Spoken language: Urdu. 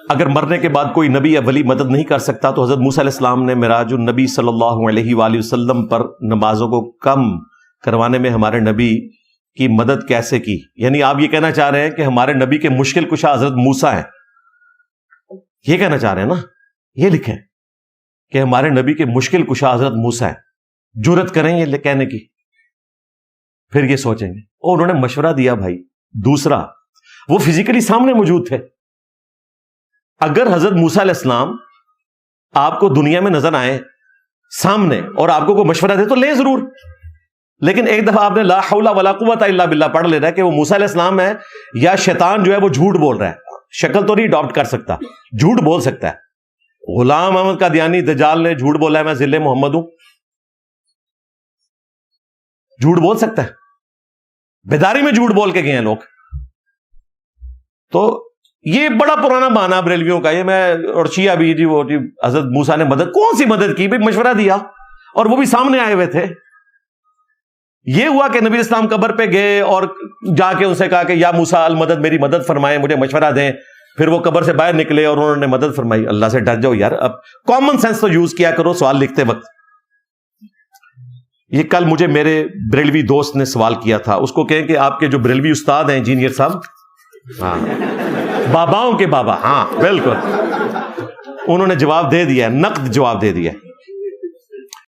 اگر مرنے کے بعد کوئی نبی یا ولی مدد نہیں کر سکتا تو حضرت موسیٰ علیہ السلام نے معراج النبی صلی اللہ علیہ وآلہ وسلم پر نمازوں کو کم کروانے میں ہمارے نبی کی مدد کیسے کی؟ یعنی آپ یہ کہنا چاہ رہے ہیں کہ ہمارے نبی کے مشکل کشا حضرت موسیٰ ہیں، یہ کہنا چاہ رہے ہیں نا؟ یہ لکھیں کہ ہمارے نبی کے مشکل کشا حضرت موسیٰ ہیں، جرأت کریں یہ کہنے کی، پھر یہ سوچیں گے۔ اور انہوں نے مشورہ دیا بھائی۔ دوسرا، وہ فزیکلی سامنے موجود تھے۔ اگر حضرت موسیٰ علیہ السلام آپ کو دنیا میں نظر آئے سامنے اور آپ کو کوئی مشورہ دے تو لیں ضرور، لیکن ایک دفعہ آپ نے لا حول ولا قوت الا باللہ پڑھ لینا ہے کہ وہ موسیٰ علیہ السلام ہے یا شیطان جو ہے وہ جھوٹ بول رہا ہے، شکل تو نہیں اڈاپٹ کر سکتا، جھوٹ بول سکتا ہے۔ غلام احمد قادیانی دجال نے جھوٹ بولا ہے میں ذل محمد ہوں، جھوٹ بول سکتا ہے، بیداری میں جھوٹ بول کے گئے ہیں لوگ۔ تو یہ بڑا پرانا بہانہ بریلویوں کا، یہ میں اور شیعہ بھی جی وہ جی حضرت موسیٰ نے مدد، کون سی مدد کی بھائی؟ مشورہ دیا اور وہ بھی سامنے آئے ہوئے تھے۔ یہ ہوا کہ نبی اسلام قبر پہ گئے اور جا کے ان سے کہا کہ یا موسیٰ المدد، میری مدد فرمائیں، مجھے مشورہ دیں۔ پھر وہ قبر سے باہر نکلے اور انہوں نے مدد فرمائی۔ اللہ سے ڈر جاؤ یار، اب کامن سینس تو یوز کیا کرو سوال لکھتے وقت۔ یہ کل مجھے میرے بریلوی دوست نے سوال کیا تھا، اس کو کہیں کہ آپ کے جو بریلوی استاد ہیں انجینئر صاحب، ہاں باباؤں کے بابا، ہاں بالکل، انہوں نے جواب دے دیا، نقد جواب دے دیا۔